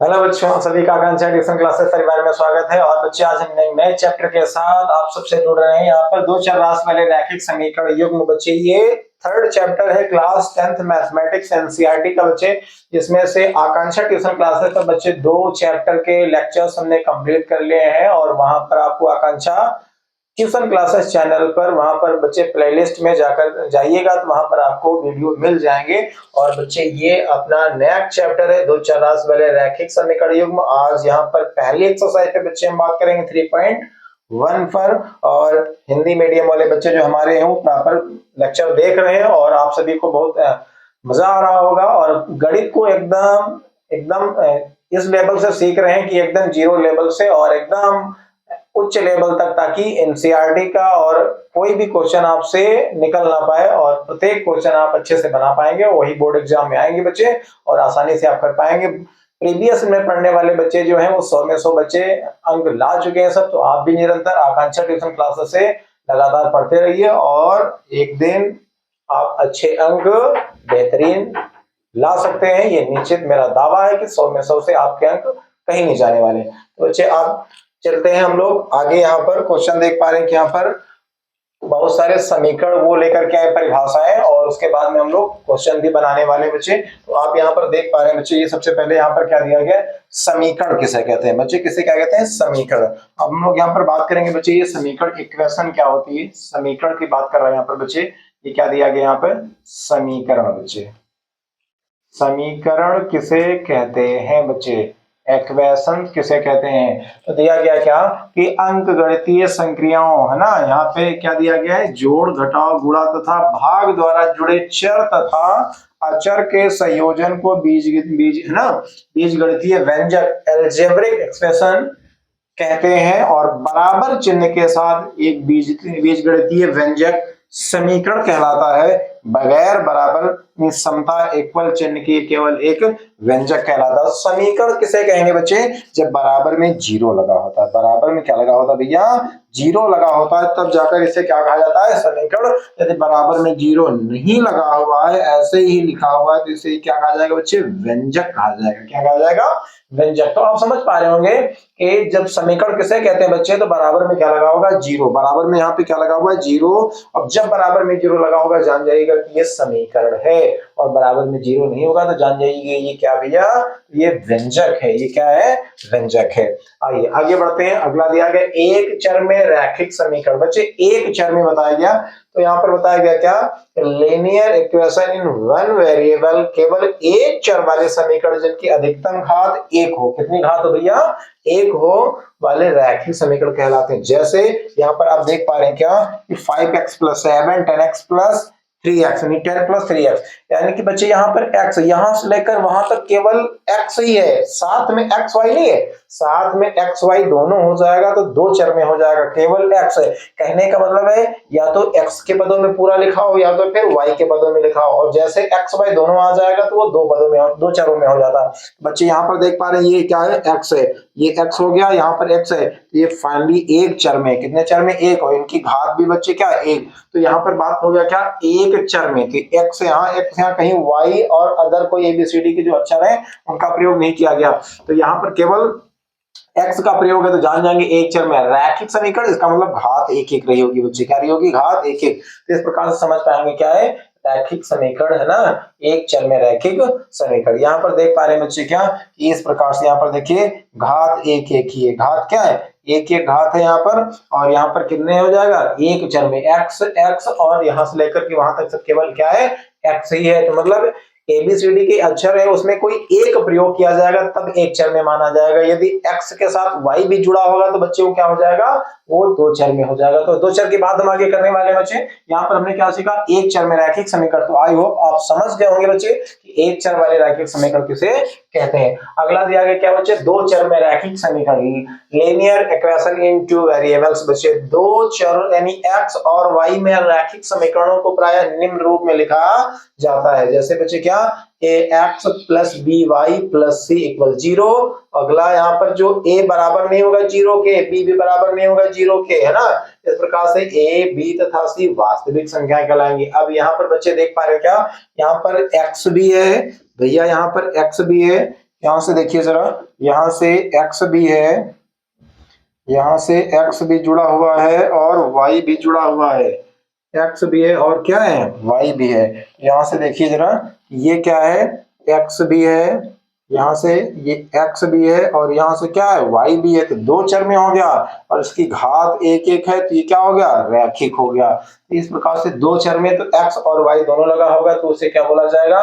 Hello बच्चों, सभी का आकांक्षा ट्यूशन क्लासेस परिवार में स्वागत है। और बच्चे आज हम नए चैप्टर के साथ आप सबसे जुड़ रहे हैं। यहाँ पर दो चर राशि वाले रैखिक समीकरण युग्म बच्चे, ये थर्ड चैप्टर है क्लास 10th मैथमेटिक्स एनसीईआरटी का बच्चे, जिसमें से आकांक्षा ट्यूशन क्लासेस का बच्चे दो चैप्टर के लेक्चर्स हमने कंप्लीट कर लिए हैं। और वहां पर आपको आकांक्षा ट्यूशन क्लासेस चैनल पर, वहां पर बच्चे प्लेलिस्ट में जाकर जाइएगा तो वहां पर आपको वीडियो मिल जाएंगे। और बच्चे ये अपना नया चैप्टर है दो चार राशि वाले रैखिक समीकरण युग्म। आज यहाँ पर पहली एक्सरसाइज पे बच्चे हम बात करेंगे 3.1 पर। और हिंदी मीडियम वाले बच्चे जो हमारे हैं वो प्रॉपर लेक्चर देख रहे हैं और आप सभी को बहुत मजा आ रहा होगा। और गणित को एकदम एकदम इस लेवल से सीख रहे हैं कि एकदम जीरो लेवल से और एकदम उच्च लेवल तक, ताकि एनसीईआरटी का और कोई भी क्वेश्चन आपसे निकल ना पाए और प्रत्येक क्वेश्चन आप अच्छे से बना पाएंगे। वही बोर्ड एग्जाम में आएंगे बच्चे और आसानी से आप कर पाएंगे। प्रीवियस में पढ़ने वाले बच्चे जो हैं वो 100 में 100 बच्चे अंक ला चुके हैं सब। तो आप भी निरंतर आकांक्षा ट्यूशन क्लासेस से लगातार पढ़ते रहिए और एक दिन आप अच्छे अंक बेहतरीन ला सकते हैं। ये निश्चित मेरा दावा है कि 100 में 100 से आपके अंक कहीं नहीं जाने वाले। तो बच्चे आप चलते हैं हम लोग आगे। यहाँ पर क्वेश्चन देख पा रहे हैं कि यहाँ पर बहुत सारे समीकरण वो लेकर के आए परिभाषाएं, और उसके बाद में हम लोग क्वेश्चन भी बनाने वाले बच्चे। तो आप यहाँ पर देख पा रहे हैं बच्चे, ये सबसे पहले यहाँ पर क्या दिया गया, समीकरण किसे कहते हैं बच्चे, किसे क्या कहते हैं, समीकरण। अब हम लोग यहाँ पर बात करेंगे बच्चे, ये समीकरण इक्वेशन क्या होती है, समीकरण की बात कर रहे हैं यहाँ पर बच्चे। ये क्या दिया गया यहाँ पर, समीकरण बच्चे। समीकरण किसे कहते हैं बच्चे, इक्वेशन किसे कहते हैं। तो दिया गया क्या कि अंक गणितीय संक्रियाओं, है ना, यहाँ पे क्या दिया गया है, जोड़ घटाव गुणा तथा भाग द्वारा जुड़े चर तथा अचर के संयोजन को बीज है ना, बीज गणितीय व्यंजक एल्जेब्रिक एक्सप्रेशन कहते हैं। और बराबर चिन्ह के साथ एक बीज गणितीय व्यंजक समीकरण कहलाता है। बगैर बराबर समता इक्वल चिन्ह की केवल एक व्यंजक कहलाता है। समीकरण किसे कहेंगे बच्चे, जब बराबर में जीरो लगा होता है। बराबर में क्या लगा होता है भैया, जीरो लगा होता है, तब जाकर इसे क्या कहा जाता है, समीकरण। यदि बराबर में जीरो नहीं लगा हुआ है, ऐसे ही लिखा हुआ है, तो इसे क्या कहा जाएगा बच्चे, व्यंजक कहा जाएगा। क्या कहा जाएगा, व्यंजक। तो आप समझ पा रहे होंगे कि जब समीकरण किसे कहते हैं बच्चे, तो बराबर में क्या लगा होगा, जीरो। बराबर में यहाँ पे क्या लगा हुआ है, जीरो। अब जब बराबर में जीरो लगा होगा, जान जाइएगा कि ये समीकरण है। और बराबर में जीरो नहीं होगा तो जान जाइए ये क्या भैया, ये व्यंजक है। ये क्या है, व्यंजक है। आइए आगे बढ़ते हैं। अगला दिया गया एक चर में रैखिक समीकरण बच्चे, एक चर में बताया गया। तो यहाँ पर बताया गया क्या, linear equation in one variable, केवल एक चर वाले समीकरण जिनकी अधिकतम घात एक हो। कितनी घात हो भैया, एक हो वाले रैखिक समीकरण कहलाते हैं। जैसे यहाँ पर आप देख पा रहे हैं क्या, 5x + 7 10x + 3x, यानी 10 + 3x, यानी कि बच्चे यहाँ पर x, यहां से लेकर वहां तक केवल x ही है, साथ में x y नहीं है। साथ में x y दोनों हो जाएगा तो दो चर में हो जाएगा, केवल x है। कहने का मतलब है या तो x के पदों में पूरा लिखा हो या तो फिर y के पदों में लिखा हो। और जैसे x y दोनों आ जाएगा तो वो दो पदों में, दो चरों में हो जाता है। बच्चे यहाँ पर देख पा रहे हैं ये क्या है, x है, ये x हो गया, यहाँ पर x है। ये फाइनली एक चर में, कितने चर में, एक। और इनकी घात भी बच्चे क्या है, एक। तो यहाँ पर बात हो गया क्या, एक चर में। तो x यहाँ, x यहाँ, कहीं y और अदर कोई एबीसीडी के जो अक्षर है उनका प्रयोग नहीं किया गया। तो यहाँ पर केवल x का प्रयोग है। तो जान जाएंगे एक चर में रैखिक समीकरण, इसका मतलब घात एक एक रही होगी बच्चे, क्या रही होगी, घात एक एक। तो इस प्रकार से समझ पाएंगे क्या है, रैखिक समीकरण, है ना, एक चर में रैखिक समीकरण। यहाँ पर देख पा रहे हैं बच्चे क्या, इस प्रकार से यहाँ पर देखिए घात एक एक ही है। घात क्या है, एक एक घात है यहाँ पर। और यहाँ पर कितने हो जाएगा, एक चर में x x, और यहाँ से लेकर के वहां तक केवल क्या है, x ही है। तो मतलब एबीसीडी के अक्षर है उसमें कोई एक प्रयोग किया जाएगा तब एक चर में माना जाएगा। यदि x के साथ y भी जुड़ा होगा तो बच्चे को क्या हो जाएगा, वो दो चर में हो जाएगा। तो दो चर के बाद हम आगे करने वाले बच्चे, यहाँ पर हमने क्या सीखा, एक चर में रैखिक समीकरण। तो आई होप आप समझ गए होंगे बच्चे कि एक चर वाले रैखिक समीकरण किसे कहते हैं। अगला दिया गया क्या बच्चे, दो चर में रैखिक समीकरण, linear equation in two variables. बच्चे दो चर यानी x और y में रैखिक समीकरणों को प्राय निम्न रूप में लिखा जाता है। जैसे बच्चे क्या, ax + by + c = 0। अगला यहाँ पर जो a बराबर नहीं होगा जीरो के, b भी बराबर नहीं होगा जीरो के, है ना। इस प्रकार से a b तथा c वास्तविक संख्या कहलाएंगी। अब यहाँ पर बच्चे देख पा रहे हैं क्या, यहाँ पर x भी है भैया, यहाँ पर x भी है, यहां से देखिए जरा, यहां से एक्स भी है, यहां से एक्स भी जुड़ा हुआ है और वाई भी जुड़ा हुआ है, एक्स भी है और क्या है, वाई भी है। यहां से देखिए जरा, ये क्या है, एक्स भी है, यहां से ये एक्स भी है और यहां से क्या है, वाई भी है। तो दो चर में हो गया और इसकी घात एक एक है, तो ये क्या हो गया, रैखिक हो गया। तो इस प्रकार से दो चर में तो एक्स और वाई दोनों लगा होगा, तो उसे क्या बोला जाएगा,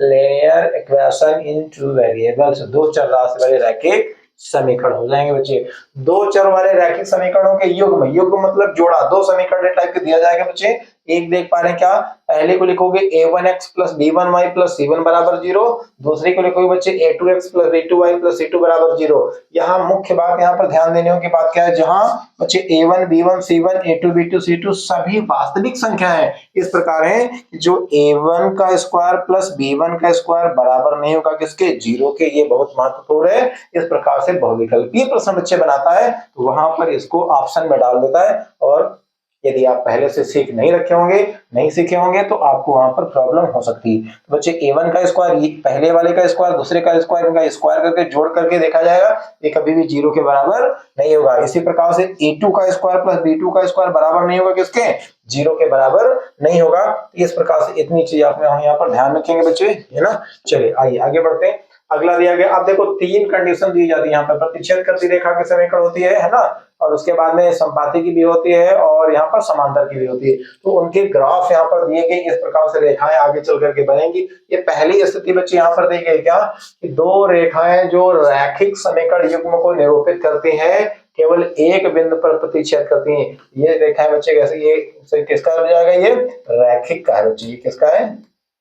linear equation in two variables. दो चर राशि वाले रैखिक समीकरण हो जाएंगे बच्चे। दो चर वाले रैखिक समीकरणों के युग्म, युग्म मतलब जोड़ा, दो समीकरण टाइप के दिया जाएगा बच्चे। एक देख पा रहे हैं क्या, पहले को लिखोगे a1x plus b1y plus c1 बराबर 0, दूसरे को लिखोगे बच्चे a2x plus b2y plus c2 बराबर 0। यहाँ मुख्य बात यहाँ पर ध्यान देने की बात क्या है, जहां बच्चे a1 b1 c1 a2 b2 c2 सभी वास्तविक संख्या है, इस प्रकार है जो a1 का स्क्वायर प्लस b1 का स्क्वायर बराबर नहीं होगा किसके, 0 के। ये बहुत महत्वपूर्ण है। इस प्रकार से बहुविकल्पीय प्रश्न बच्चे बनाता है तो वहां पर इसको ऑप्शन में डाल देता है, और यदि आप पहले से सीख नहीं रखे होंगे, नहीं सीखे होंगे, तो आपको वहां पर प्रॉब्लम हो सकती है। तो बच्चे a1 का स्क्वायर, पहले वाले का स्क्वायर दूसरे का स्क्वायर, इनका स्क्वायर करके जोड़ करके देखा जाएगा, ये कभी भी 0 के बराबर नहीं होगा। इसी प्रकार से a2 का स्क्वायर प्लस b2 का स्क्वायर बराबर नहीं होगा किसके, 0 के बराबर नहीं होगा। इस प्रकार से इतनी चीज आप यहाँ पर ध्यान रखेंगे बच्चे, है ना। चलिए आइए आगे बढ़ते हैं। अगला दिया गया, आप देखो तीन कंडीशन दी जाती है यहाँ पर, प्रतिच्छेद करती रेखा की समीकरण होती है ना, और उसके बाद में संपाती की भी होती है और यहाँ पर समांतर की भी होती है। तो उनके ग्राफ यहाँ पर दिए गए, इस प्रकार से रेखाएं आगे चल करके बनेंगी। ये पहली स्थिति बच्चे यहाँ पर दी गई क्या, कि दो रेखाएं जो रैखिक समीकरण युग्म को निरूपित करती हैं, केवल एक बिंदु पर प्रतिच्छेद करती हैं। ये रेखाएं बच्चे कैसे, ये किसका हो जाएगा, ये रैखिक का है बच्चे। ये किसका है,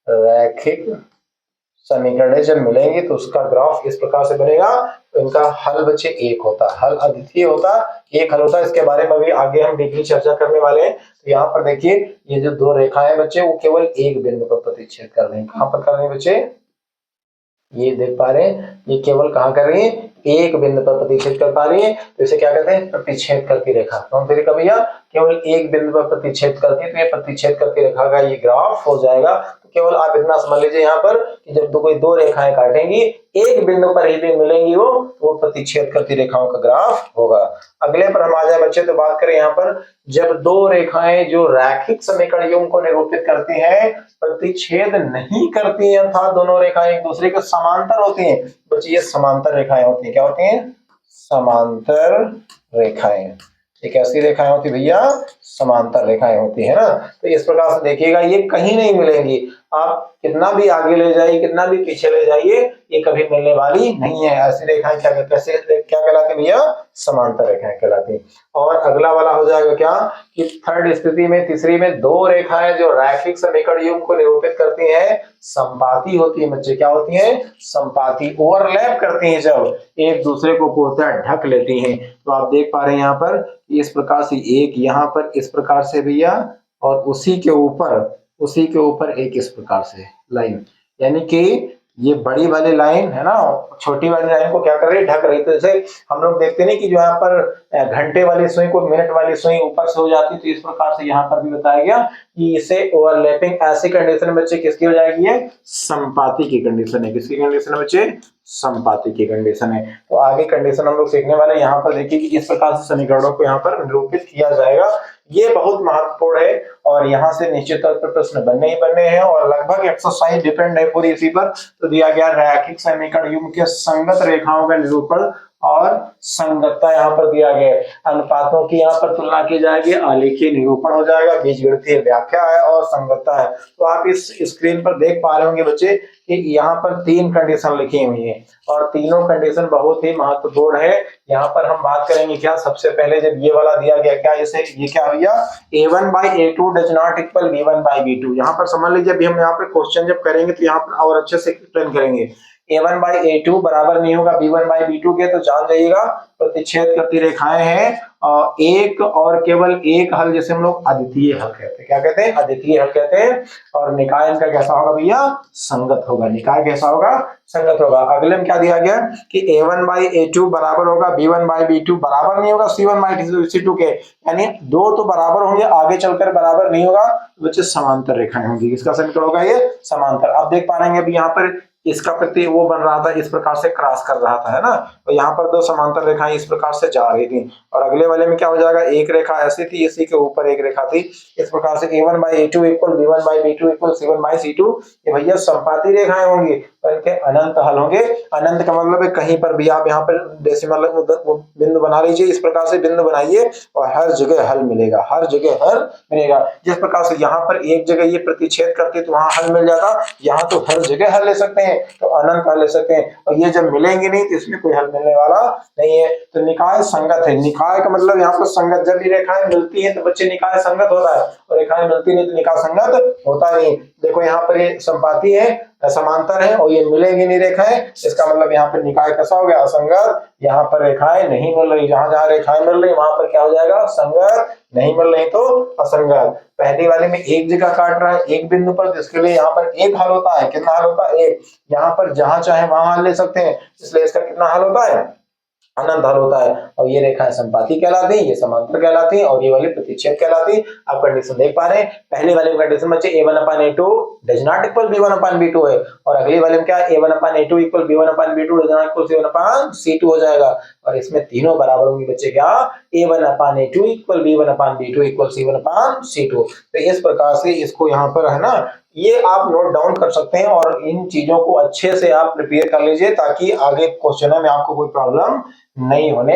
रैखिक समीकरण जब मिलेंगे तो उसका ग्राफ इस प्रकार से बनेगा। तो इनका हल बच्चे एक होता, हल अद्वितीय होता, एक हल होता है। इसके बारे में भी आगे हम डीपली चर्चा करने वाले हैं। तो यहाँ पर देखिए, ये जो दो रेखाएं बच्चे वो केवल एक बिंदु पर प्रतिच्छेद कर रहे हैं। कहां पर कर रहे हैं बच्चे, ये देख पा रहे हैं, ये केवल कहां कर रही है, एक बिंदु पर प्रतिच्छेद कर पा रही है। तो इसे क्या कहते हैं, प्रतिच्छेद करती रेखा। कौन सी रेखा भैया, केवल एक बिंदु पर प्रतिच्छेद करती है, तो ये प्रतिच्छेद करती रेखा का ये ग्राफ हो जाएगा। तो केवल आप इतना समझ लीजिए यहाँ पर कि जब कोई दो रेखाएं काटेंगी, एक बिंदु पर ही भी मिलेंगी वो प्रतिच्छेद करती रेखाओं का ग्राफ होगा। अगले पर हम आ जाए बच्चे, तो बात करें यहाँ पर, जब दो रेखाएं जो रैखिक समीकरण युग्म को निरूपित करती हैं प्रतिच्छेद नहीं करती हैं, अर्थात दोनों रेखाएं एक दूसरे के समांतर होती हैं बच्चे, ये समांतर रेखाएं होती हैं। क्या होती हैं, समांतर रेखाएं। ये कैसी रेखाएं होती भैया, समांतर रेखाएं होती है ना। तो इस प्रकार से देखिएगा, ये कहीं नहीं मिलेंगी, आप कितना भी आगे ले जाइए, कितना भी पीछे ले जाइए, ये कभी मिलने वाली नहीं है। ऐसी रेखाएं क्या कहलाती भैया, समांतर रेखाएं कहलाती। और अगला वाला हो जाएगा क्या, कि थर्ड स्थिति में, तीसरी में, दो रेखाएं जो रैखिक समीकरण युग्म को निरूपित करती हैं संपाती होती है बच्चे। क्या होती हैं, संपाती, ओवरलैप करती हैं, जब एक दूसरे को पूर्णतः ढक लेती हैं। तो आप देख पा रहे हैं यहाँ पर इस प्रकार से, एक यहाँ पर इस प्रकार से भैया, और उसी के ऊपर एक इस प्रकार से लाइन, यानी कि ये बड़ी वाली लाइन है ना, छोटी वाली लाइन को क्या कर रही है, ढक रही है। तो जैसे हम लोग देखते नहीं कि जो यहाँ पर घंटे वाली सुई को मिनट वाली सुई ऊपर से हो जाती है, तो इस प्रकार से यहाँ पर भी बताया गया कि इसे ओवरलैपिंग, ऐसी कंडीशन में बच्चे किसकी हो जाएगी, ये संपाती की कंडीशन है। किसकी कंडीशन है बच्चे, संपाती की कंडीशन है। तो आगे कंडीशन हम लोग सीखने वाले। यहाँ पर देखिए कि इस प्रकार से समीकरणों को यहाँ पर निरूपित किया जाएगा। ये बहुत महत्वपूर्ण है और यहाँ से निश्चित तौर पर प्रश्न बनने ही बनने हैं, और लगभग एक्सरसाइज डिपेंड है पूरी इसी पर। तो दिया गया रैखिक समीकरण युग्म के संगत रेखाओं का निरूपण और संगतता यहाँ पर दिया गया, अनुपातों की यहाँ पर तुलना की जाएगी, आलेखीय निरूपण हो जाएगा, बीजगणितीय व्याख्या है और संगतता है। तो आप इस स्क्रीन पर देख पा रहे होंगे बच्चे कि यहाँ पर तीन कंडीशन लिखी हुई है और तीनों कंडीशन बहुत ही महत्वपूर्ण है। यहाँ पर हम बात करेंगे क्या, सबसे पहले जब ये वाला दिया गया क्या, इसे ये क्या भैया, a1/a2 does not equal b1/b2। यहाँ पर समझ लीजिए, अभी हम यहाँ पर क्वेश्चन जब करेंगे तो यहाँ पर और अच्छे से एक्सप्लेन करेंगे। a1/a2 बराबर नहीं होगा b1/b2 के, तो जान जाइएगा प्रतिच्छेद करती रेखाएं हैं और एक और केवल एक हल, जैसे हम लोग अद्वितीय हल कहते हैं। क्या कहते हैं, अद्वितीय हल कहते हैं। और निकाय इनका कैसा होगा भैया, संगत होगा। निकाय कैसा होगा, संगत होगा। अगले में क्या दिया गया कि a1/a2 बराबर होगा b1/b2, बराबर नहीं होगा c1/c2 के, यानी दो तो बराबर होंगे, आगे चलकर बराबर नहीं होगा, बच्चे समांतर रेखाएं होंगी। किसका समीकरण होगा ये, समांतर। अब देख पा रहे हैं अभी यहाँ पर इसका प्रति वो बन रहा था, इस प्रकार से क्रॉस कर रहा था, है ना। तो यहाँ पर दो समांतर रेखाएं इस प्रकार से जा रही थी, और अगले वाले में क्या हो जाएगा, एक रेखा ऐसी थी, इसी के ऊपर एक रेखा थी, इस प्रकार से a1/a2 equal b1/b2 equal c1/c2, ये भैया संपाती रेखाएं होंगी, तो इनके अनंत हल होंगे। अनंत का मतलब है कहीं पर भी आप यहाँ पर डेसिमल बिंदु बना लीजिए, इस प्रकार से बिंदु बनाइए और हर जगह हल मिलेगा, हर जगह हल मिलेगा। जिस प्रकार से यहाँ पर एक जगह ये प्रतिच्छेद करते तो वहां हल मिल जाता, यहाँ तो हर जगह हल ले सकते हैं, तो अनंत हल ले सकते हैं, और ये जब मिलेंगे नहीं तो इसमें कोई हल मिलने वाला नहीं है। तो निकाय संगत है, निकाय का मतलब यहाँ पर संगत, जब ये रेखाएं मिलती है तो बच्चे निकाय संगत होता है, और रेखाएं मिलती नहीं तो निकाय संगत होता नहीं। देखो यहाँ पर ये संपाती है, समांतर है, और ये मिलेंगे नहीं रेखाएं, इसका मतलब यहाँ पर निकाय कैसा हो गया, असंगत। यहाँ पर रेखाएं नहीं मिल रही, जहां जहां रेखाएं मिल रही वहां पर क्या हो जाएगा, संगत, नहीं मिल रही तो असंगत। पहले वाले में एक जगह काट रहा है एक बिंदु पर, जिसके लिए यहाँ पर एक हल होता है, कितना हल होता है, एक। यहाँ पर जहां चाहे वहां हल ले सकते हैं, इसलिए इसका कितना हल होता है, अनंत हल होता है। और ये रेखाएं संपाती कहलाती है, ये समांतर कहलाती है, और ये वाली प्रतिच्छेद कहलाती है। आप कंडीशन देख पा रहे हैं, पहले वाले में कंडीशन बच्चे a1/a2 does not equal b1/b2 है, और अगले वाले में क्या है, a1/a2 equal b1/b2 does not equal c1/c2 हो जाएगा। और इसमें तीनों बराबर होंगे बच्चे, क्या, a1/a2 equal b1/b2 equal c1/c2। तो इस प्रकार से इसको यहाँ पर है ना, ये आप नोट डाउन कर सकते हैं, और इन चीजों को अच्छे से आप प्रिपेयर कर लीजिए, ताकि आगे क्वेश्चनों में आपको कोई प्रॉब्लम नहीं होने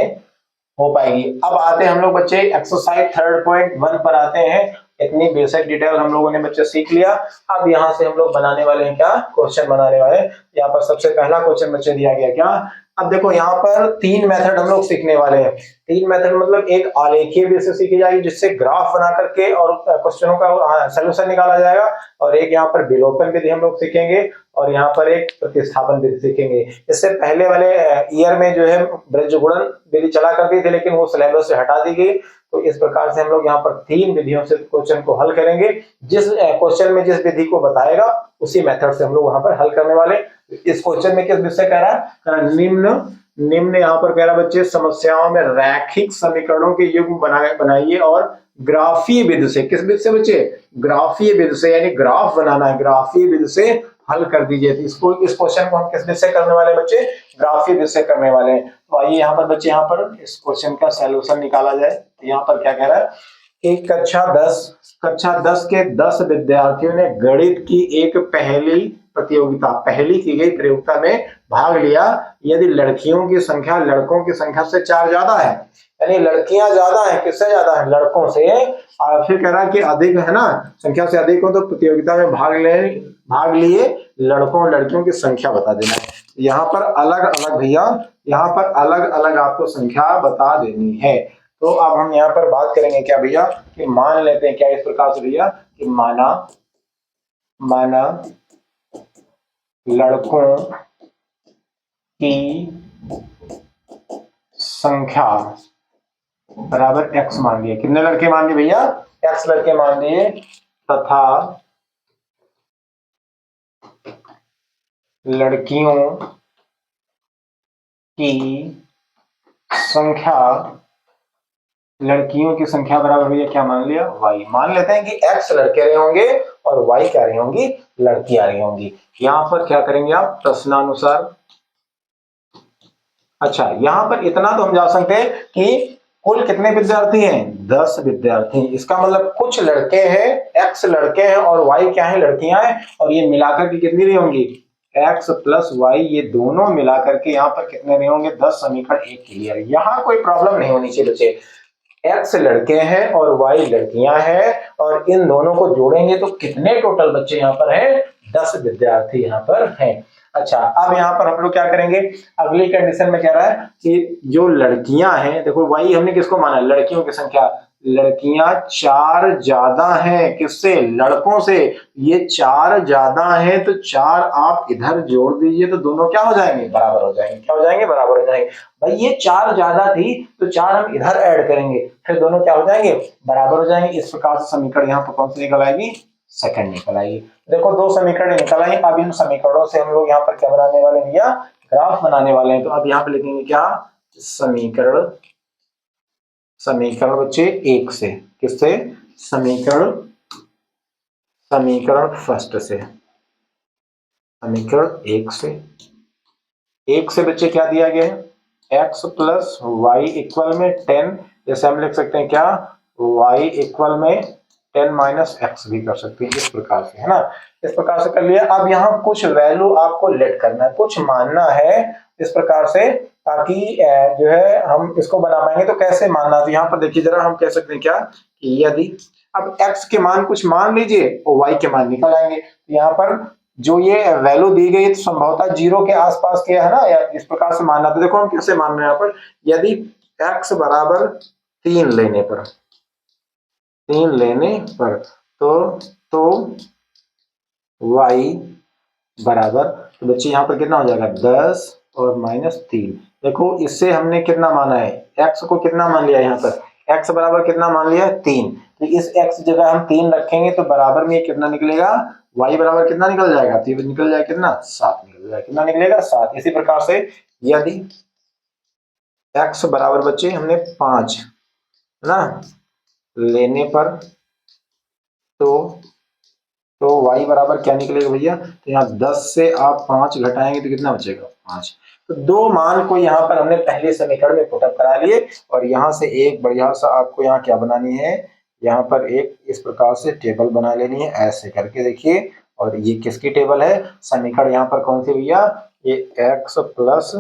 हो पाएगी। अब आते हैं हम लोग बच्चे एक्सरसाइज 3.1 पर आते हैं। इतनी बेसिक डिटेल हम लोगों ने बच्चे सीख लिया। अब यहाँ से हम लोग बनाने वाले हैं, क्या, क्वेश्चन बनाने वाले हैं। यहाँ पर सबसे पहला क्वेश्चन बच्चे दिया गया, क्या, अब देखो यहाँ पर तीन मेथड हम लोग सीखने वाले हैं। तीन मेथड मतलब एक आलेखीय विधि से सीखी जाएगी, जिससे ग्राफ बना करके और क्वेश्चनों का सलूशन निकाला जाएगा, और एक यहाँ पर विलोपन विधि हम लोग सीखेंगे, और यहाँ पर एक प्रतिस्थापन विधि सीखेंगे। इससे पहले वाले ईयर में जो है बृहज्जगुणन विधि चला करती थी, लेकिन वो सिलेबस से हटा दी गई। तो इस प्रकार से हम लोग यहाँ पर तीन विधियों से क्वेश्चन को हल करेंगे। जिस क्वेश्चन में जिस विधि को बताएगा उसी मेथड से हम लोग वहां पर हल करने वाले। इस क्वेश्चन में किस विषय कह रहा है, निम्न निम्न यहाँ पर कह रहा है बच्चे, समस्याओं में रैखिक समीकरणों के युग्म बनाइए और ग्राफीय विधि से, किस विधि से बच्चे, ग्राफीय विधि से, यानी ग्राफ बनाना है, ग्राफीय विधि से हल कर दीजिए। इसको, इस क्वेश्चन को हम किस विधि से करने वाले बच्चे, ग्राफीय विधि से करने वाले हैं। तो आइए यहाँ पर बच्चे, यहाँ पर इस क्वेश्चन का सॉल्यूशन निकाला जाए। तो यहाँ पर क्या कह रहा है कि कक्षा 10 के 10 विद्यार्थियों ने गणित की एक पहली की गई प्रतियोगिता में भाग लिया। यदि लड़कियों की संख्या लड़कों की संख्या से 4 ज्यादा है, यानी लड़कियां ज्यादा है, किससे ज्यादा है, लड़कों से। और फिर कह रहा है कि अधिक है ना, संख्या से अधिक हो तो प्रतियोगिता में भाग लिए लड़कों और लड़कियों की संख्या बता देना है। यहाँ पर अलग अलग भैया, यहाँ पर अलग अलग आपको संख्या बता देनी है। तो अब हम यहाँ पर बात करेंगे क्या भैया, कि मान लेते हैं क्या, इस प्रकार से भैया कि माना लड़कों की संख्या बराबर x मान लिए। कितने लड़के मान लिए भैया, x लड़के मान लिए, तथा लड़कियों की संख्या बराबर भैया क्या मान लिया, y। मान लेते हैं कि x लड़के रहे होंगे और y क्या रही होंगी, लड़कियां रही होंगी। यहां पर क्या करेंगे आप, प्रश्नानुसार। अच्छा, यहां पर इतना तो हम जा सकते हैं कि कुल कितने विद्यार्थी हैं, 10 विद्यार्थी। इसका मतलब कुछ लड़के हैं, x लड़के हैं और y क्या है, लड़कियां हैं, और ये मिलाकर के कितनी रही होंगी, x प्लस y, ये दोनों मिलाकर के यहाँ पर कितने रहे होंगे, 10 समीकरण एक क्लियर। यहाँ कोई प्रॉब्लम नहीं होनी चाहिए बच्चे। x लड़के हैं और y लड़कियां हैं, और इन दोनों को जोड़ेंगे तो कितने टोटल बच्चे यहाँ पर हैं, 10 विद्यार्थी यहाँ पर हैं। अच्छा, अब यहाँ पर हम लोग क्या करेंगे, अगली कंडीशन में कह रहा है कि जो लड़कियां हैं, देखो y हमने किसको माना, लड़कियों की संख्या, लड़कियां 4 ज्यादा हैं किससे, लड़कों से। ये 4 ज्यादा हैं तो 4 आप इधर जोड़ दीजिए तो दोनों क्या हो जाएंगे, बराबर हो जाएंगे। क्या हो जाएंगे, बराबर हो जाएंगे। भाई ये 4 ज्यादा थी तो 4 हम इधर ऐड करेंगे, फिर दोनों क्या हो जाएंगे, बराबर हो जाएंगे। इस प्रकार से समीकरण यहाँ पर कौन सी निकल आएगी, सेकंड निकल आएगी। देखो 2 समीकरण निकल आए। अब इन समीकरणों से हम लोग यहाँ पर क्या बनाने वाले हैं भैया, ग्राफ बनाने वाले हैं। तो अब यहाँ पे लिखेंगे क्या, समीकरण बच्चे 1 से, किससे, समीकरण फर्स्ट से। समीकरण एक से बच्चे क्या दिया गया है, x प्लस वाई इक्वल में 10, जैसे हम लिख सकते हैं क्या, y इक्वल में 10 माइनस एक्स भी कर सकते हैं इस प्रकार से, है ना। इस प्रकार से कर लिया। अब यहाँ कुछ वैल्यू आपको लेट करना है, कुछ मानना है इस प्रकार से, ताकि जो है हम इसको बना पाएंगे। तो कैसे मानना, तो यहाँ पर देखिए जरा, हम कह सकते हैं क्या कि यदि अब x के मान कुछ मान लीजिए और y के मान निकल आएंगे। यहाँ पर जो ये वैल्यू दी गई तो संभवतः जीरो के आसपास के है ना, या इस प्रकार से मानना। तो देखो हम कैसे मान रहे हैं यहाँ पर, यदि x बराबर 3 लेने पर, तो y बराबर, तो बच्चे यहाँ पर कितना हो जाएगा 10 और -3। देखो इससे हमने कितना माना है, x को कितना मान लिया यहाँ पर, x बराबर कितना मान लिया 3। तो इस x जगह हम 3 रखेंगे तो बराबर में कितना निकलेगा, y बराबर कितना निकल जाएगा, तो निकल जाएगा कितना 7 निकल जाएगा, कितना निकलेगा 7। इसी प्रकार से यदि x बराबर बच्चे हमने 5 है ना लेने पर, तो y बराबर क्या निकलेगा भैया, तो यहाँ 10 से आप 5 घटाएंगे तो कितना बचेगा 5। तो दो मान को यहाँ पर हमने पहले समीकरण में पुटअप करा लिए, और यहाँ से एक बढ़िया सा आपको यहाँ क्या बनानी है, यहाँ पर एक इस प्रकार से टेबल बना लेनी है ऐसे करके, देखिए। और ये किसकी टेबल है, समीकरण यहाँ पर कौन सी भैया, ये x प्लस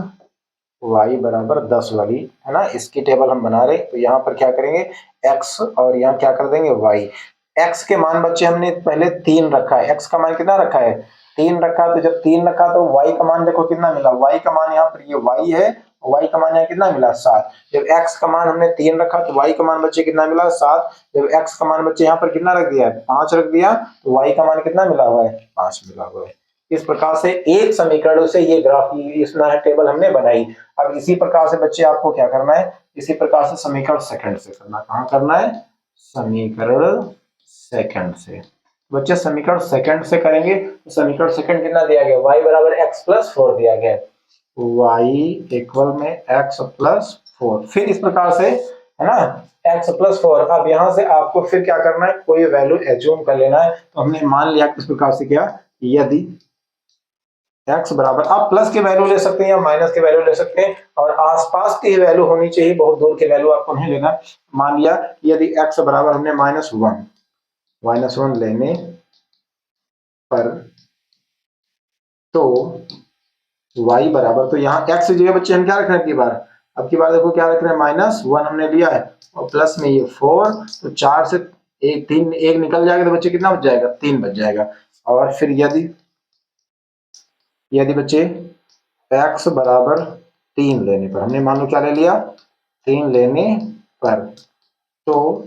वाई बराबर 10 वाली है ना, इसकी टेबल हम बना रहे। तो यहाँ पर क्या करेंगे, x और यहाँ क्या कर देंगे y। x के मान बच्चे हमने पहले 3 रखा है, x का मान कितना रखा है 3 रखा। तो जब 3 रखा तो y का मान देखो कितना मिला, y का मान यहाँ पर ये y है, y का मान यहाँ कितना मिला 7। जब x का मान हमने 3 रखा तो y का मान बच्चे कितना मिला 7। जब x का मान बच्चे यहाँ पर कितना रख दिया है 5 रख दिया, तो y का मान कितना मिला हुआ है 5 मिला हुआ है। इस प्रकार से एक समीकरण से ये ग्राफ, इसमें टेबल हमने बनाई। अब इसी प्रकार से बच्चे आपको क्या करना है, इसी प्रकार से समीकरण सेकंड से करना, कहाँ करना है, समीकरण सेकंड से। बच्चे समीकरण सेकंड से करेंगे तो समीकरण सेकंड कितना दिया गया, y बराबर x प्लस 4 दिया गया है, y इक्वल में x प्लस 4। फिर इस प्रकार से है ना, x प्लस 4। अब यहाँ से आपको फिर क्या करना है, कोई वैल्यू एज्यूम कर लेना है। तो हमने मान लिया किस प्रकार से, क्या यदि x बराबर, आप प्लस की वैल्यू ले सकते हैं या माइनस की वैल्यू ले सकते हैं, और आसपास की वैल्यू होनी चाहिए, बहुत दूर की वैल्यू आपको नहीं लेना। मान लिया यदि x बराबर हमने -1 लेने पर, तो y बराबर, तो यहाँ x की जगह बच्चे हम क्या रख रहे हैं, अब की बार देखो क्या रख रहे हैं, -1 हमने लिया है और प्लस में ये 4, तो 4 से एक 3 एक निकल जाएगा तो बच्चे कितना बच जाएगा 3 बच जाएगा। और फिर यदि बच्चे x बराबर 3 लेने पर, हमने मान लो क्या ले लिया 3 लेने पर, तो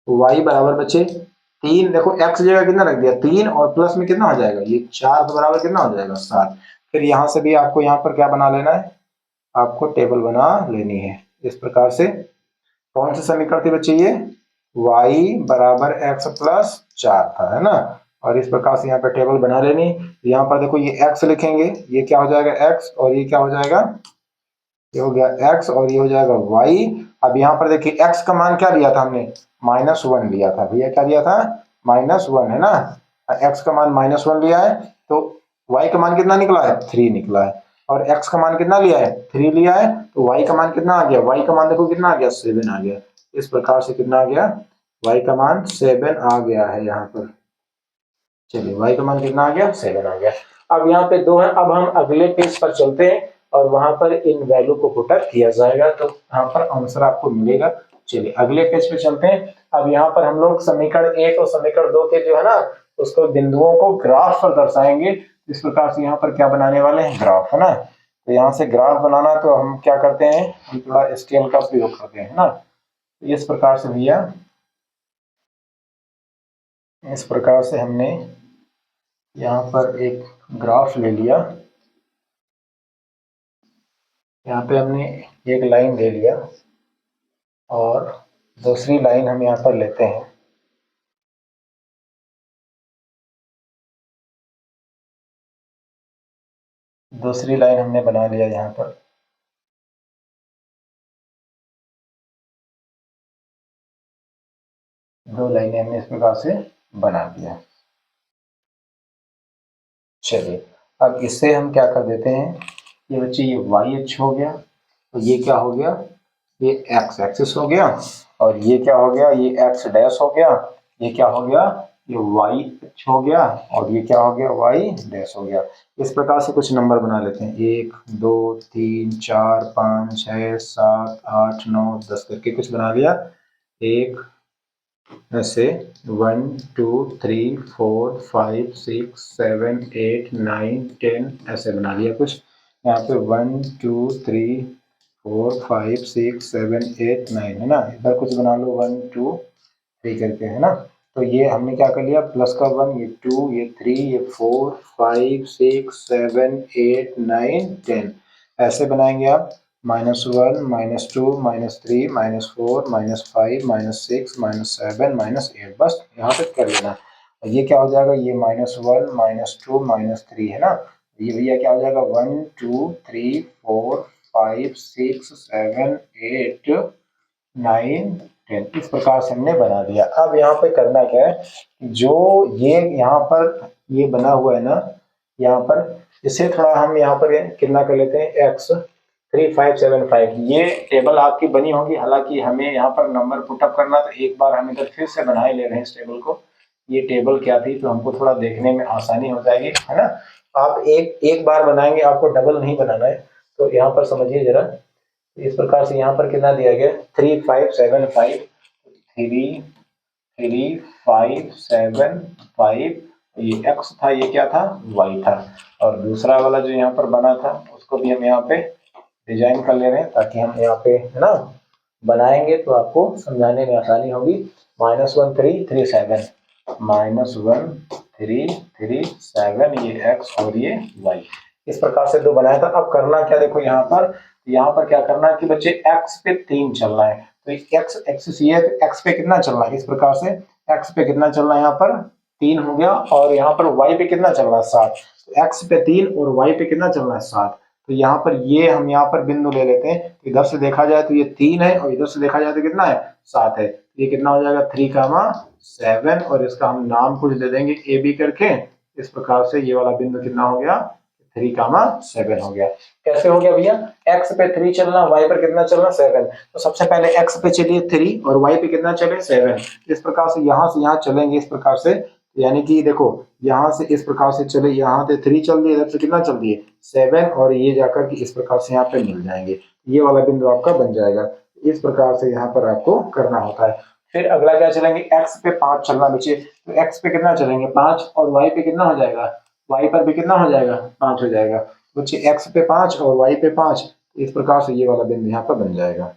y बराबर बच्चे 3, देखो x जगह कितना रख दिया 3 और प्लस में कितना हो जाएगा ये 4, तो बराबर कितना हो जाएगा 7। फिर यहां से भी आपको यहाँ पर क्या बना लेना है, आपको टेबल बना लेनी है इस प्रकार से। कौन सी समीकरण थी बच्चे ये, y बराबर x प्लस 4 था, है ना। और इस प्रकार से यहाँ पे टेबल बना लेनी। यहाँ पर देखो ये x लिखेंगे, ये क्या हो जाएगा x, और ये क्या हो जाएगा, ये हो गया x और ये हो जाएगा y। अब यहाँ पर देखिए x का मान क्या लिया था हमने, -1 लिया था भैया, क्या लिया था -1, है ना। x का मान -1 लिया है, तो y का मान कितना निकला है 3 निकला है, और x का मान कितना लिया है 3 लिया है, तो y का मान कितना आ गया, y का मान देखो कितना आ गया 7 आ गया। इस प्रकार से कितना आ गया, y का मान 7 आ गया है यहाँ पर। चलिए y का मान कितना आ गया 7 आ गया। अब यहाँ पे 2 है, अब हम अगले पेज पर चलते हैं और वहां पर इन वैल्यू को पुटअप किया जाएगा, तो यहाँ पर आंसर आपको मिलेगा। चलिए अगले पेज पे चलते हैं। अब यहाँ पर हम लोग समीकरण 1 और समीकरण 2 के जो है ना, उसको बिंदुओं को ग्राफ पर दर्शाएंगे। इस प्रकार से यहाँ पर क्या बनाने वाले हैं, ग्राफ, है ना। तो यहाँ से ग्राफ बनाना, तो हम क्या करते हैं, हम थोड़ा स्केल का प्रयोग करते हैं, है ना। इस प्रकार से भैया, इस प्रकार से हमने यहाँ पर एक ग्राफ ले लिया। यहाँ पे हमने एक लाइन ले लिया और दूसरी लाइन हम यहाँ पर लेते हैं। दूसरी लाइन हमने बना लिया यहाँ पर। दो लाइनें हमने इस प्रकार से बना दिया। चलिए अब इससे हम क्या कर देते हैं, ये बच्चे ये वाई अक्ष हो गया, तो ये क्या हो गया, ये एक्स एक्सिस हो गया, और ये क्या हो गया, ये एक्स डैश हो गया, ये क्या हो गया, ये वाई अक्ष हो गया, और ये क्या हो गया, वाई डैश हो गया। इस प्रकार से कुछ नंबर बना लेते हैं, 1 2 3 4 5 6 7 8 9 10 करके कुछ बना लिया। एक ऐसे 1 2 3 4 5 6 7 8 9 10 ऐसे बना लिया कुछ। यहाँ पे 1 2 3 4 5 6 7 8 9 है ना, इधर कुछ बना लो 1 2 3 करके, है ना। तो ये हमने क्या कर लिया, प्लस का 1, ये 2, ये 3, ये 4 5 6 7 8 9 10 ऐसे बनाएंगे आप। -1 -2 -3 -4 -5 -6 -7 -8 बस यहाँ तक कर लेना। और ये क्या हो जाएगा, ये -1 -2 -3 है ना, ये भैया क्या हो जाएगा 1 2 3 4 5 6 7 8 9 10 इस प्रकार से हमने बना दिया। अब यहाँ पे करना क्या है, जो ये यहाँ पर ये बना हुआ है ना, यहाँ पर इसे थोड़ा हम यहाँ पर कितना कर लेते हैं, x 3575 ये टेबल आपकी बनी होगी। हालांकि हमें यहाँ पर नंबर पुटअप करना, तो एक बार हम इधर फिर से बना ही ले रहे हैं इस टेबल को। ये टेबल क्या थी, तो हमको थोड़ा देखने में आसानी हो जाएगी, है ना। आप एक बार बनाएंगे, आपको डबल नहीं बनाना है। तो यहाँ पर समझिए जरा, इस प्रकार से यहाँ पर कितना दिया गया, 3575 3575 ये x था, ये क्या था, y था। और दूसरा वाला जो यहाँ पर बना था उसको भी हम यहाँ पे डिजाइन कर ले रहे हैं, ताकि हम यहाँ पे, है ना, बनाएंगे तो आपको समझाने में आसानी होगी। -1337 -1337 ये x और ये y, इस प्रकार से दो बनाया था। अब करना क्या, देखो यहाँ पर क्या करना है कि बच्चे x पे 3 चलना है। तो x एक्सिस ये है, तो x पे कितना चलना है, इस प्रकार से x पे कितना चलना है, यहाँ पर 3 हो गया, और यहाँ पर y पे कितना चलना है, 7। तो x पे 3 और y पे कितना चलना है, 7। तो यहाँ पर ये हम यहाँ पर बिंदु ले लेते हैं, इधर से देखा जाए तो ये 3 है, और इधर से देखा जाए तो कितना है, 7 है। ये कितना हो जाएगा, 3, 7, और इसका हम नाम कुछ दे देंगे ए बी करके। इस प्रकार से ये वाला बिंदु कितना हो गया, 3, 7 हो गया। कैसे हो गया भैया, x पे 3 चलना, y पर कितना चलना, 7। तो सबसे पहले x पे चलिए 3 और y पे कितना चले, 7। इस प्रकार से यहाँ चलेंगे, इस प्रकार से, यानी कि देखो यहाँ से इस प्रकार से चले, यहाँ से 3 चल दिए, इधर से कितना चल दिए, 7, और ये जाकर के इस प्रकार से यहाँ पे मिल जाएंगे। ये वाला बिंदु आपका बन जाएगा। इस प्रकार से यहाँ पर आपको करना होता है। फिर अगला क्या चलेंगे, x पे 5 चलना बच्चे, तो x पे कितना चलेंगे, 5, और y पे कितना हो जाएगा, y पर भी कितना हो जाएगा, 5 हो जाएगा। बच्चे x पे 5 और y पे 5, इस प्रकार से ये वाला बिंदु यहाँ पर बन जाएगा।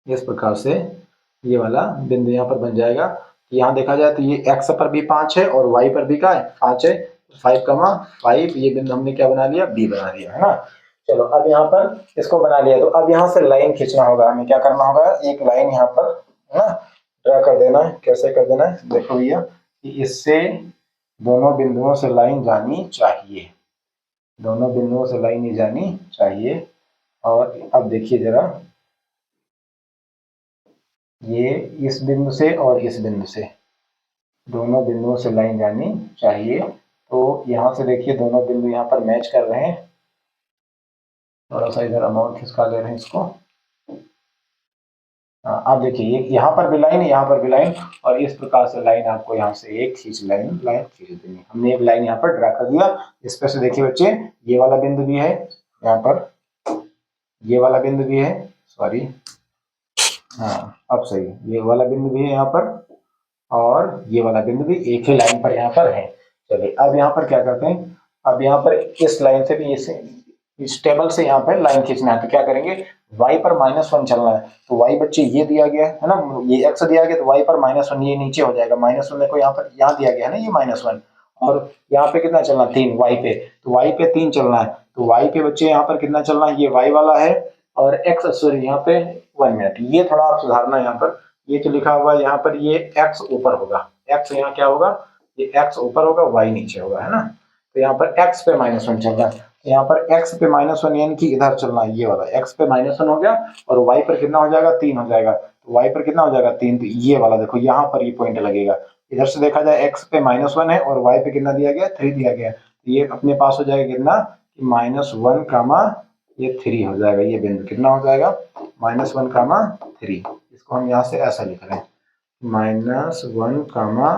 इस प्रकार से ये वाला बिंदु यहाँ पर बन जाएगा। यहाँ देखा जाए तो ये x पर भी 5 है और y पर भी क्या है, 5 है। 5, ये बिंदु हमने क्या बना लिया, b बना लिया, है ना। चलो अब यहाँ पर इसको बना लिया, तो अब यहाँ से लाइन खींचना होगा। हमें क्या करना होगा, एक लाइन यहाँ पर, है ना, ड्रा कर देना है। कैसे कर देना है, देखो भैया कि इससे दोनों बिंदुओं से लाइन जानी चाहिए, दोनों बिंदुओं से लाइन ही जानी चाहिए। और अब देखिए जरा, ये इस बिंदु से और इस बिंदु से, दोनों बिंदुओं से लाइन जानी चाहिए। तो यहाँ से देखिए दोनों बिंदु यहाँ पर मैच कर रहे हैं। थोड़ा सा इधर अमाउंट खिसका ले रहे हैं इसको। अब देखिए ये यहाँ पर भी लाइन, यहाँ पर भी लाइन, और इस प्रकार से लाइन आपको यहाँ से एक लाइन खींच देनी। हमने एक लाइन यहाँ पर ड्रा कर दिया। इस पर से देखिए बच्चे, ये वाला बिंदु भी है यहाँ पर, ये वाला बिंदु भी है, सॉरी, हाँ अब सही, ये वाला बिंदु भी है यहाँ पर, और ये वाला बिंदु भी एक ही लाइन पर यहाँ पर है। चलिए अब यहाँ पर क्या करते हैं, अब यहाँ पर इस लाइन से भी इस टेबल से यहाँ पर लाइन खींचना है। तो क्या करेंगे, y पर -1 चलना है। तो y बच्चे ये दिया गया है ना, ये x दिया गया, तो y पर -1 ये नीचे हो जाएगा। -1 देखो यहाँ पर, यहाँ दिया गया है ना ये -1, और यहाँ पे कितना चलना, 3 y पे, तो y पे 3 चलना है। तो y पे बच्चे यहाँ पर कितना चलना है, ये y वाला है, और x सॉरी यहाँ पे 1 मिनट, ये थोड़ा आप सुधारना है यहाँ पर। ये जो लिखा हुआ है यहाँ पर, ये x ऊपर होगा, x यहाँ क्या होगा, ये x ऊपर होगा, y नीचे होगा, है ना। तो यहाँ पर x पे -1 चल रहा है, यहाँ पर x पे -1 यानी कि इधर चलना है, ये वाला x पे -1 हो गया, और y पर कितना हो जाएगा, 3 हो जाएगा। तो y पर कितना हो जाएगा, 3। तो ये वाला देखो यहाँ पर ये पॉइंट लगेगा। इधर से देखा जाए x पे -1 है और y पे कितना दिया गया, 3 दिया गया। ये अपने पास हो जाएगा कितना, -1 कामा ये 3 हो जाएगा। ये बिंदु कितना हो जाएगा, -1 कामा 3। इसको हम यहाँ से ऐसा लिख रहे हैं, -1 कामा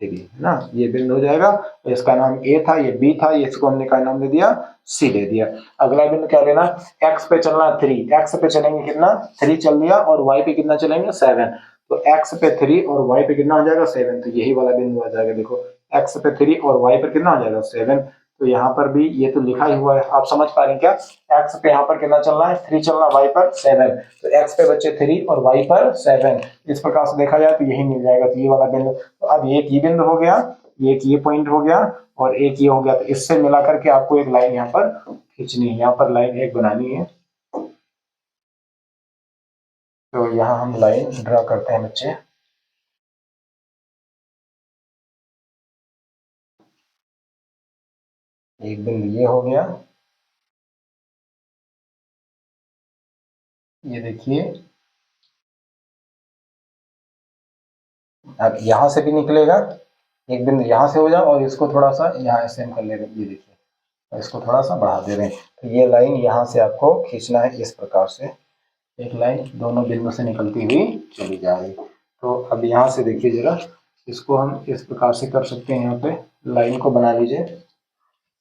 3 है ना, ये बिंदु हो जाएगा। तो इसका नाम ए था, ये बी था, इसको हमने क्या नाम दे दिया, सी दे दिया। अगला बिंदु क्या लेना, एक्स पे चलना 3, एक्स पे चलेंगे कितना 3 चल दिया, और वाई पे कितना चलेंगे 7। तो एक्स पे 3 और वाई पे कितना हो जाएगा 7, तो यही वाला बिंदु आ जाएगा। देखो एक्स पे 3 और वाई पर कितना हो जाएगा 7। तो यहाँ पर भी ये तो लिखा ही हुआ है, आप समझ पा रहे हैं क्या, एक्स पे यहाँ पर कितना चलना है 3 चलना, वाई पर 7। तो एक्स पे बच्चे 3 और वाई पर 7, इस प्रकार से देखा जाए तो यही मिल जाएगा। तो ये वाला बिंदु, तो अब एक ये बिंदु हो गया, एक ये पॉइंट हो गया, और एक ये हो गया। तो इससे मिला करके आपको एक लाइन यहाँ पर खींचनी है, यहाँ पर लाइन एक बनानी है। तो यहाँ हम लाइन ड्रा करते हैं बच्चे। एक बिंदु ये हो गया, ये देखिए, अब यहां से भी निकलेगा एक बिंदु, यहां से हो जाए, और इसको थोड़ा सा यहाँ ऐसे हम कर ले रहे हैं, ये देखिए, और इसको थोड़ा सा बढ़ा दे रहे हैं। तो ये लाइन यहाँ से आपको खींचना है इस प्रकार से, एक लाइन दोनों बिंदु से निकलती हुई चली जा रही। तो अब यहाँ से देखिए जरा, इसको हम इस प्रकार से कर सकते हैं, यहाँ पे लाइन को बना लीजिए,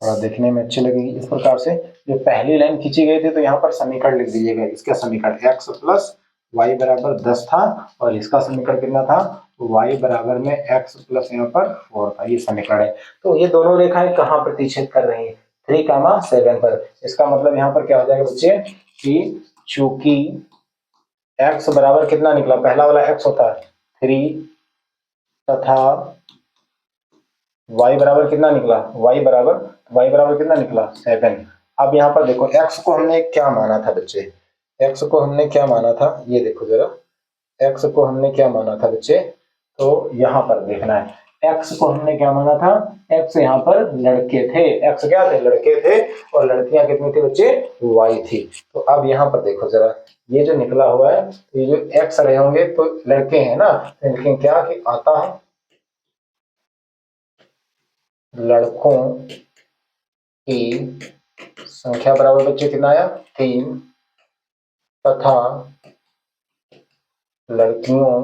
और देखने में अच्छी लगेगी इस प्रकार से। जो पहली लाइन खींची गई थी, तो यहाँ पर समीकरण लिख दीजिएगा, इसका समीकरण x प्लस वाई बराबर 10 था, और इसका समीकरण कितना था, y बराबर में x प्लस यहाँ पर 4 था, ये समीकरण है। तो ये दोनों रेखाएं कहाँ प्रतिच्छेद कर रही है, 3 कामा 7 पर। इसका मतलब यहाँ पर क्या हो जाएगा बच्चे, कि चूंकि x बराबर कितना निकला, पहला वाला x होता है 3, तथा y बराबर कितना निकला, y बराबर कितना निकला 7। अब यहाँ पर देखो x को हमने क्या माना था बच्चे, x को हमने क्या माना था, ये देखो जरा, x को हमने क्या माना था बच्चे, तो यहाँ पर देखना है, x को हमने क्या माना था, x यहाँ पर लड़के थे, x क्या थे, लड़के थे, और लड़कियां कितनी थी बच्चे, y थी। तो अब यहाँ पर देखो जरा, ये जो निकला हुआ है, ये जो x रहे होंगे तो लड़के हैं ना, लेकिन क्या कि आता है लड़कों की संख्या बराबर बच्चे कितना आया 3, तथा लड़कियों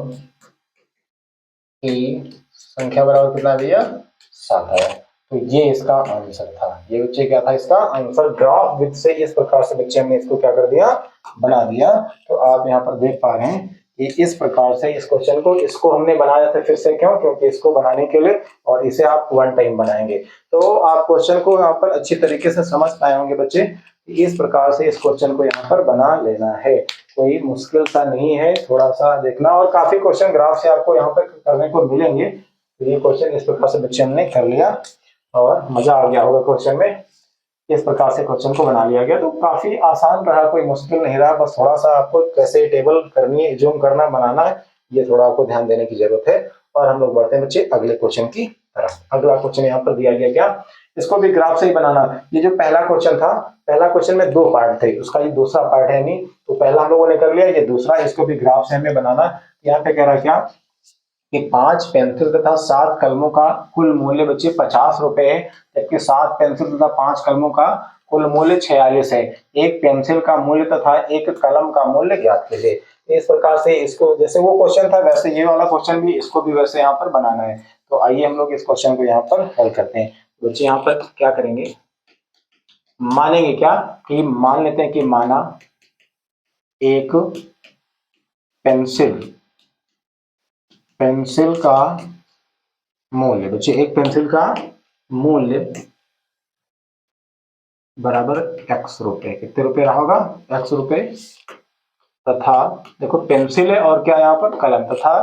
की संख्या बराबर कितना दिया 7 आया। तो ये इसका आंसर था, ये बच्चे क्या था, इसका आंसर। ग्राफ विद से इस प्रकार से बच्चे हमने इसको क्या कर दिया, बना दिया। तो आप यहाँ पर देख पा रहे हैं कि इस प्रकार से इस क्वेश्चन को, इसको हमने बनाया था फिर से, क्यों, क्योंकि इसको बनाने के लिए, और इसे आप 1 टाइम बनाएंगे तो आप क्वेश्चन को यहाँ पर अच्छी तरीके से समझ पाए होंगे बच्चे। इस प्रकार से इस क्वेश्चन को यहाँ पर बना लेना है, कोई मुश्किल सा नहीं है, थोड़ा सा देखना, और काफी क्वेश्चन ग्राफ से आपको यहाँ पर करने को मिलेंगे। तो ये क्वेश्चन इस प्रकार से बच्चे हमने कर लिया, और मजा आ गया होगा क्वेश्चन में। इस प्रकार से क्वेश्चन को बना लिया गया, तो काफी आसान रहा, कोई मुश्किल नहीं रहा, बस थोड़ा सा आपको कैसे टेबल करनी है, जूम करना, बनाना है, ये थोड़ा आपको ध्यान देने की जरूरत है। और हम लोग बढ़ते हैं बच्चे अगले क्वेश्चन की तरफ। अगला क्वेश्चन यहाँ पर दिया गया, क्या, इसको भी ग्राफ से ही बनाना। ये जो पहला क्वेश्चन था, पहला क्वेश्चन में 2 पार्ट थे, उसका ये दूसरा पार्ट है नहीं, तो पहला हम लोगों ने कर लिया, ये दूसरा, इसको भी ग्राफ से हमें बनाना। यहाँ पे कह रहा क्या कि 5 पेंसिल तथा 7 कलमों का कुल मूल्य बच्चे 50 रुपए है, जबकि 7 पेंसिल तथा 5 कलमों का कुल मूल्य 46 है। एक पेंसिल का मूल्य तथा एक कलम का मूल्य ज्ञात कीजिए। इस प्रकार से इसको, जैसे वो क्वेश्चन था वैसे ये वाला क्वेश्चन भी, इसको भी वैसे यहाँ पर बनाना है। तो आइए हम लोग इस क्वेश्चन को यहाँ पर हल करते हैं। बच्चे यहाँ पर क्या करेंगे, मानेंगे क्या, कि मान लेते हैं कि माना एक पेंसिल का मूल्य, बच्चे एक पेंसिल का मूल्य बराबर x रुपए, कितने रुपए रहा होगा, x रुपए, तथा देखो पेंसिल है और क्या यहाँ पर कलम, तथा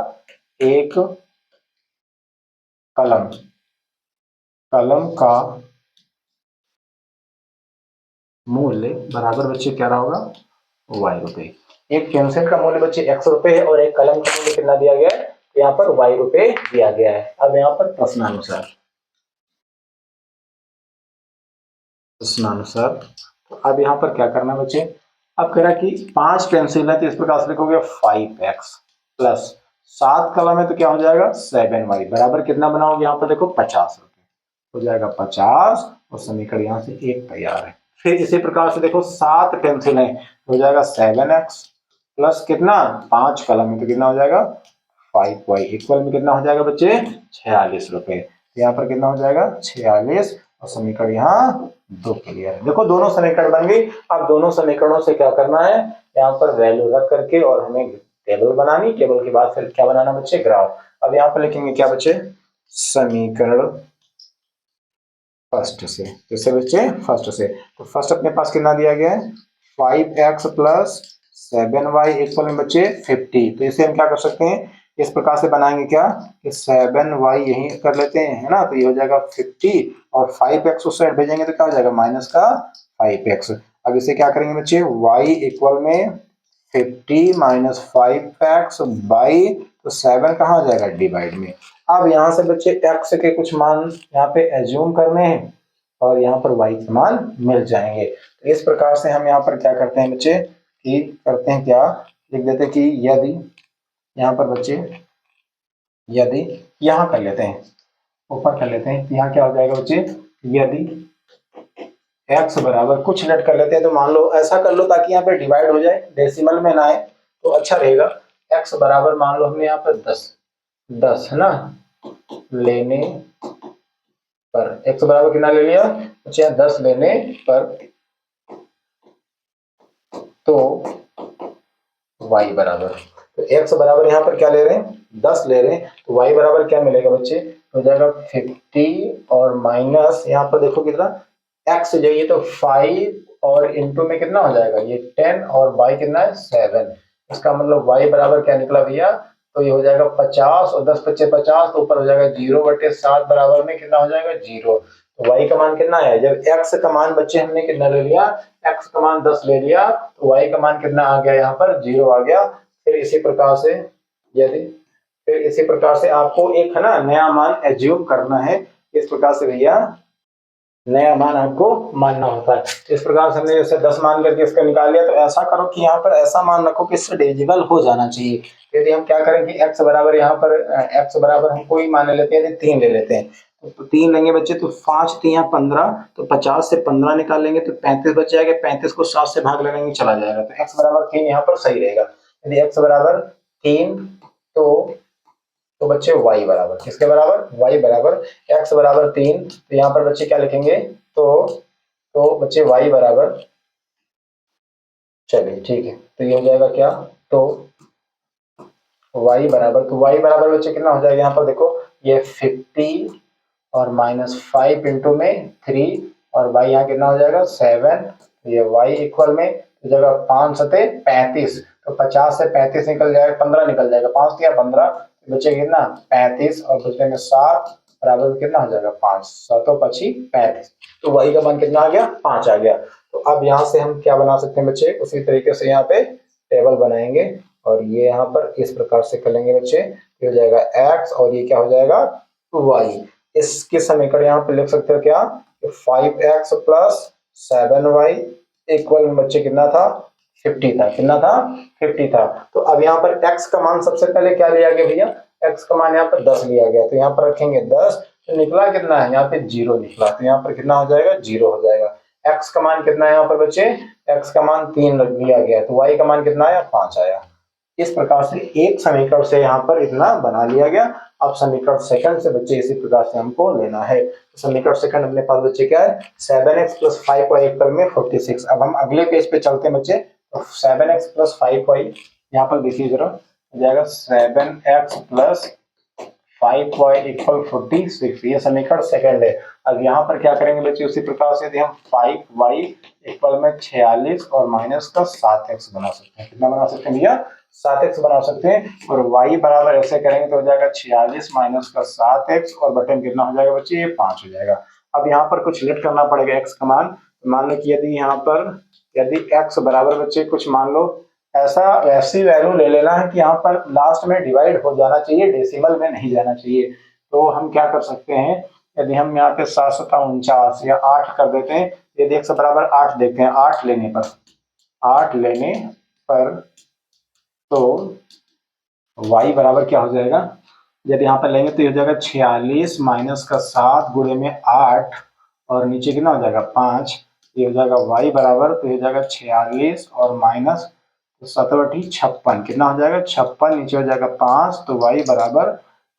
एक कलम का मूल्य बराबर बच्चे क्या रहा होगा, y रुपए। एक पेंसिल का मूल्य बच्चे x रुपए है, और एक कलम का मूल्य कितना दिया गया है, यहाँ पर y रुपए दिया गया है। अब यहाँ पर प्रश्नानुसार, तो अब यहाँ पर क्या करना बच्चे, अब कह रहा कि 5 पेंसिल है, तो इस प्रकार से लिखोगे 5x प्लस 7 कलम है, तो क्या हो जाएगा 7y बराबर कितना बनाओगे, यहाँ पर देखो 50 रुपए। हो जाएगा 50 और समीकरण यहाँ से 1 तैयार है। फिर इसी प्रकार से देखो 7 पेंसिलें, हो जाएगा 7x प्लस कितना 5 कलम में, तो कितना हो जाएगा 5y इक्वल में कितना हो जाएगा बच्चे 46 रुपए। यहाँ पर कितना हो जाएगा 46 और समीकरण यहाँ 2 क्लियर है। देखो दोनों समीकरण बन गई। अब दोनों समीकरणों से क्या करना है, यहाँ पर वैल्यू रख करके और हमें टेबल बनानी, टेबल के बाद फिर क्या बनाना बच्चे ग्राफ। अब यहाँ पर लिखेंगे क्या बच्चे समीकरण फर्स्ट से, किससे बच्चे फर्स्ट से। तो फर्स्ट अपने पास कितना दिया गया है 5x प्लस 7y इक्वल में बच्चे 50। तो इसे हम क्या कर सकते हैं, इस प्रकार से बनाएंगे क्या कि 7y यही कर लेते हैं, है ना, तो ये हो जाएगा 50 और 5x उस साइड भेजेंगे तो क्या हो जाएगा माइनस का 5x। अब इसे क्या करेंगे बच्चे y इक्वल में 50 माइनस 5x बाई, तो 7 कहाँ आ जाएगा डिवाइड में। अब यहाँ से बच्चे x के कुछ मान यहाँ पे एज्यूम करने हैं और यहाँ पर y के मान मिल जाएंगे। तो इस प्रकार से हम यहाँ पर क्या करते हैं बच्चे कि करते हैं क्या, लिख देते हैं कि यदि यहाँ पर बच्चे यदि यहाँ कर लेते हैं, ऊपर कर लेते हैं, यहाँ क्या हो जाएगा बच्चे यदि x बराबर कुछ लेट कर लेते हैं, तो मान लो ऐसा कर लो ताकि यहाँ पे डिवाइड हो जाए, डेसिमल में ना आए तो अच्छा रहेगा। x बराबर मान लो हमने यहाँ पर 10 है ना लेने पर, x बराबर कितना ले लिया बच्चे 10 लेने पर, तो y बराबर, तो x बराबर यहाँ पर क्या ले रहे हैं 10 ले रहे हैं, तो y बराबर क्या मिलेगा बच्चे हो जाएगा 50 और माइनस यहाँ पर देखो कितना x जाइए तो 5 और इंटू में कितना हो जाएगा ये 10 और y कितना है 7। इसका मतलब y बराबर क्या निकला भैया, तो ये हो जाएगा 50 और 10 पच्चे 50, तो ऊपर हो जाएगा 0/7 बराबर में कितना हो जाएगा 0। तो y का मान कितना है, जब x का मान बच्चे हमने कितना ले लिया x का मान 10 ले लिया, तो y का मान कितना आ गया यहाँ पर 0 आ गया। फिर इसी प्रकार से यदि फिर इसी प्रकार से आपको एक है ना नया मान एज्यूम करना है, इस प्रकार से भैया नया मान आपको मानना होता है। इस प्रकार से हमने जैसे 10 मान करके इसका निकाल लिया, तो ऐसा करो कि यहाँ पर ऐसा मान रखो कि इससे डिविजिबल हो जाना चाहिए। यदि हम क्या करें कि x बराबर यहाँ पर x बराबर हम कोई मान लेते हैं, 3 ले लेते हैं, तो 3 लेंगे बच्चे तो 5 3 15, तो 50 से 15 निकाल लेंगे तो 35 बच जाएगा, 35 को 7 से भाग लेंगे चला जाएगा, तो x बराबर 3 यहाँ पर सही रहेगा। यदि x बराबर 3 तो बच्चे y बराबर किसके बराबर y बराबर x बराबर 3, तो यहाँ पर बच्चे क्या लिखेंगे तो बच्चे y बराबर, चलिए ठीक है, तो ये हो जाएगा क्या, तो y बराबर, तो y बराबर बच्चे कितना हो जाएगा यहाँ पर देखो ये 50 और माइनस 5 इंटू में 3 और y यहाँ कितना हो जाएगा 7, ये y इक्वल में हो जाएगा 5 सते 35, तो 50 से 35 निकल जाएगा 15 निकल जाएगा, 5 या 15 बचे कितना 35 और बचने में 7 बराबर कितना हो जाएगा 5 7 पची 35, तो y का मान कितना आ गया 5 आ गया। तो अब यहाँ से हम क्या बना सकते हैं बच्चे, उसी तरीके से यहाँ पे टेबल बनाएंगे और ये यहाँ पर इस प्रकार से कर लेंगे बच्चे, ये हो जाएगा x और ये क्या हो जाएगा y। इसके समीकरण यहाँ पे लिख सकते हो क्या 5x प्लस 7y इक्वल में बच्चे कितना था 50 था, कितना था 50 था। तो अब यहाँ पर x का मान सबसे पहले क्या लिया गया भैया, x का मान यहाँ पर 10 लिया गया, तो यहाँ पर रखेंगे 10, तो निकला कितना है यहाँ पे 0 निकला, तो यहाँ पर कितना हो जाएगा 0 हो जाएगा। x का मान कितना है यहाँ पर बच्चे, x का मान 3 लिया गया, तो y का मान कितना आया 5 आया। इस प्रकार से एक समीकरण से यहाँ पर इतना बना लिया गया। अब समीकरण सेकंड से बच्चे इसी प्रकार से हमको लेना है। तो समीकरण सेकंड अपने पास बच्चे क्या है 7x प्लस 5y इक्वल में 46। अब हम अगले पेज पे चलते हैं बच्चे, तो 7x प्लस 5y यहाँ पर देखिए जरा, हो जाएगा 7x प्लस 5y इक्वल 46, ये समीकरण सेकंड है। अब यहाँ पर क्या करेंगे बच्चे उसी प्रकार से यदि हम 5y इक्वल में 46 और माइनस का 7x बना सकते हैं, कितना बना सकते हैं भैया 7x बना सकते हैं, और y बराबर ऐसे करेंगे तो हो जाएगा 46 माइनस का 7x और बटन कितना हो जाएगा बच्चे ये 5 हो जाएगा। अब यहाँ पर कुछ लेट करना पड़ेगा x का मान, मान लो कि यदि यहाँ पर यदि x बराबर बच्चे कुछ मान लो ऐसा वैसी वैल्यू ले लेना है कि यहाँ पर लास्ट में डिवाइड हो जाना चाहिए, डेसिमल में नहीं जाना चाहिए। तो हम क्या कर सकते हैं, यदि हम यहाँ पे 749 या 8 कर देते हैं, यदि x बराबर 8 देखते हैं, 8 लेने पर तो y बराबर क्या हो जाएगा जब यहाँ पर लेंगे तो ये हो जाएगा 46 माइनस का 7 गुणे में 8 और नीचे कितना हो जाएगा 5। ये हो जाएगा y बराबर, तो ये हो जाएगा 46 और माइनस 7×56 कितना हो जाएगा 56, नीचे हो जाएगा 5, तो y बराबर,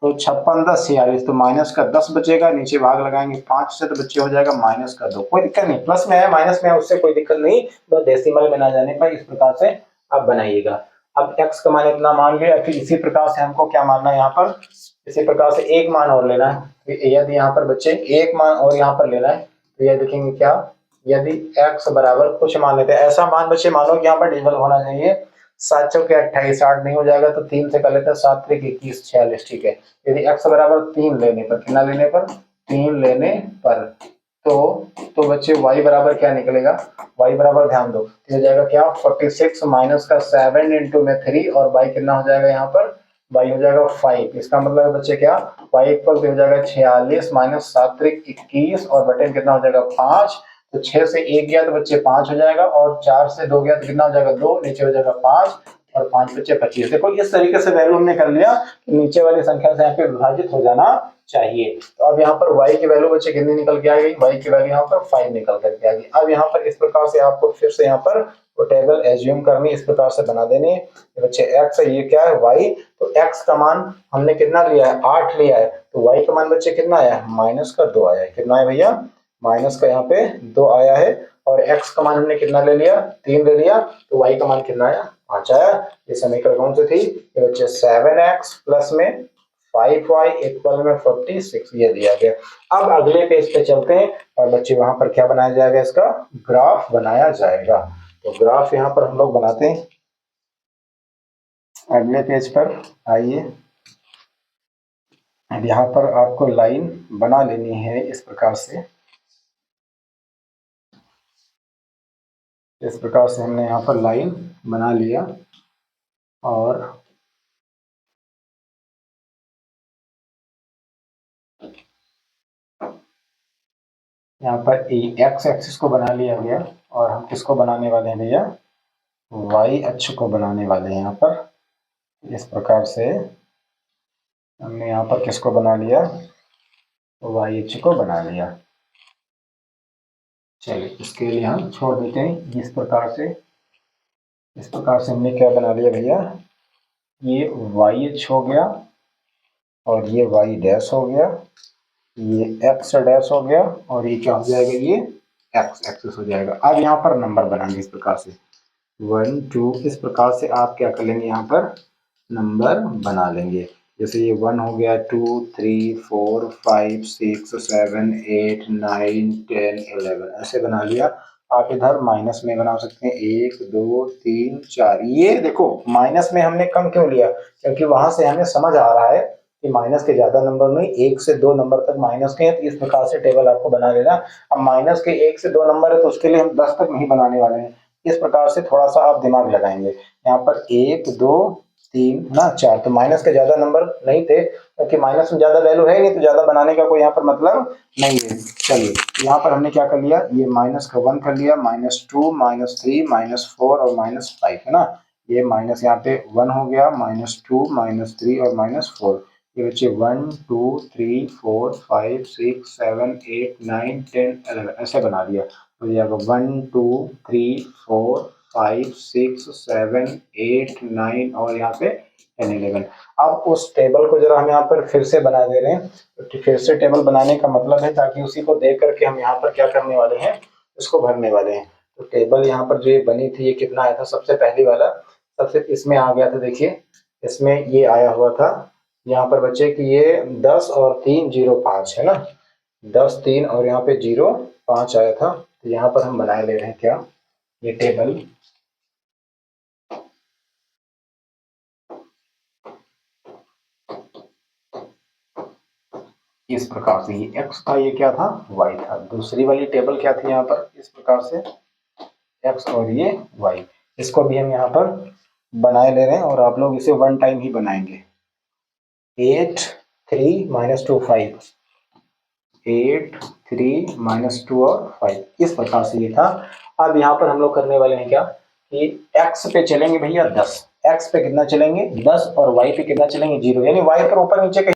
तो 56 10 46, तो माइनस का 10 बचेगा, नीचे भाग लगाएंगे 5 से, तो बच्चे हो जाएगा माइनस का 2। कोई दिक्कत नहीं, प्लस में है माइनस में है उससे कोई दिक्कत नहीं, बस डेसिमल में ना जाने पर इस प्रकार से आप बनाइएगा। अब x का मान इतना मान लिया, फिर इसी प्रकार से हमको क्या मानना है यहाँ पर, इसी प्रकार से एक मान और लेना है। यदि यहाँ पर बच्चे एक मान और यहाँ पर लेना है, तो यह देखेंगे क्या, यदि x बराबर कुछ मान लेते हैं, ऐसा मान बच्चे मानो कि यहाँ पर डिजिटल होना चाहिए, 7 चौके 28, 8 नहीं हो जाएगा तो 3 से कर लेते हैं, 7 त्रिक 21 46, ठीक है। यदि x बराबर 3 लेने पर, कितना लेने पर, 3 लेने पर, तो बच्चे y बराबर क्या निकलेगा, y बराबर ध्यान दो, हो जाएगा क्या 46 माइनस का 7 इंटू में 3 और y कितना हो जाएगा यहाँ पर, y हो जाएगा 5। इसका मतलब है बच्चे क्या, y इक्वल हो जाएगा 46 माइनस 7 त्रिक 21 और बटे कितना हो जाएगा 5, तो 6 से 1 गया तो बच्चे 5 हो जाएगा, और 4 से 2 गया तो कितना हो जाएगा 2, नीचे हो जाएगा 5 और 5 बच्चे 25। देखो इस तरीके से वैल्यू हमने कर लिया कि नीचे वाली संख्या से यहाँ पे विभाजित हो जाना चाहिए। तो अब यहाँ पर y की वैल्यू बच्चे कितनी निकल के आ गई, y की वैल्यू यहाँ पर 5 निकल करके आ गई। अब यहाँ पर इस प्रकार से आपको फिर से यहाँ पर वो टेबल एज्यूम करनी, इस प्रकार से बना देनी है बच्चे। x है, ये क्या है y, तो x का मान हमने कितना लिया है 8 लिया है, तो y का मान बच्चे कितना आया है माइनस का 2 आया है। कितना है भैया, माइनस का यहाँ पे 2 आया है, और x का मान हमने कितना ले लिया 3 ले लिया, तो y का मान कितना आया 5 आया। ये समीकरण कौन सी थी, ये बच्चे 7x प्लस में 5y इक्वल में 46 ये दिया गया। अब अगले पेज पे चलते हैं और बच्चे वहां पर क्या बनाया जाएगा, इसका ग्राफ बनाया जाएगा। तो ग्राफ यहाँ पर हम लोग बनाते हैं, अगले पेज पर आइए। अब यहाँ पर आपको लाइन बना लेनी है इस प्रकार से, इस प्रकार से हमने यहाँ पर लाइन बना लिया, और यहाँ पर एक्स एक्सिस को बना लिया गया, और हम किसको बनाने वाले हैं भैया, वाई अक्ष को बनाने वाले हैं। यहाँ पर इस प्रकार से हमने यहाँ पर किसको बना लिया, वाई अक्ष को बना लिया। चलिए इसके लिए हम छोड़ देते हैं इस प्रकार से। इस प्रकार से हमने क्या बना लिया भैया, ये वाई अक्ष हो गया, और ये वाई डैश हो गया, ये एक्स डैश हो गया, और ये क्या हो जाएगा, ये एक्स एक्सिस हो जाएगा। अब यहाँ पर नंबर बनाएंगे इस प्रकार से 1 2, इस प्रकार से आप क्या कर लेंगे, यहाँ पर नंबर बना लेंगे। जैसे ये 1 हो गया, 2 3 4 5 6 7 8 9 10 11 ऐसे बना लिया। आप इधर माइनस में बना सकते हैं 1 2 3 4। ये देखो माइनस में हमने कम क्यों लिया, क्योंकि वहां से हमें समझ आ रहा है कि माइनस के ज्यादा नंबर नहीं, 1 से 2 नंबर तक माइनस के हैं, तो इस प्रकार से टेबल आपको बना लेना। अब माइनस के 1 से 2 नंबर है तो उसके लिए हम 10 तक नहीं बनाने वाले हैं। इस प्रकार से थोड़ा सा आप दिमाग लगाएंगे। यहाँ पर 1 2 3 ना 4, तो माइनस के ज्यादा नंबर नहीं थे, क्योंकि माइनस में ज्यादा वैल्यू है नहीं, तो ज्यादा बनाने का कोई यहाँ पर मतलब नहीं है। चलिए यहाँ पर हमने क्या कर लिया, ये माइनस का 1 कर लिया, -2 -3 -4 और -5 है ना। ये माइनस यहाँ पे 1 हो गया, -2 -3 और -4। ये बच्चे 1 2 3 4 5 6 7 8 9 10 11 ऐसे बना दिया। तो ये 1 2 3 4 5 6 7 8 9 और यहाँ पे 10 11। अब उस टेबल को जरा हम यहाँ पर फिर से बना दे रहे हैं। तो फिर से टेबल बनाने का मतलब है ताकि उसी को देख करके हम यहाँ पर क्या करने वाले हैं, इसको भरने वाले हैं। तो टेबल यहाँ पर जो ये बनी थी, ये कितना आया था, सबसे पहली वाला सबसे इसमें आ गया था, देखिए इसमें ये आया हुआ था यहाँ पर बच्चे कि ये 10 और 3 0 5 है ना, 10 3 और यहाँ पे 0 5 आया था। तो यहाँ पर हम बनाए ले रहे हैं क्या, ये टेबल इस प्रकार से, ये x था, ये क्या था y था। दूसरी वाली टेबल क्या थी यहाँ पर, इस प्रकार से x और ये y। इसको भी हम यहाँ पर बनाए ले रहे हैं, और आप लोग इसे 1 टाइम ही बनाएंगे। 8 3 -2 5, 8 3 -2 और 5 इस प्रकार से ये था। अब यहाँ पर हम लोग करने वाले हैं क्या कि x पे चलेंगे भैया 10, x पे कितना चलेंगे 10 और y पे कितना चलेंगे 0, यानी y पर ऊपर नीचे कहीं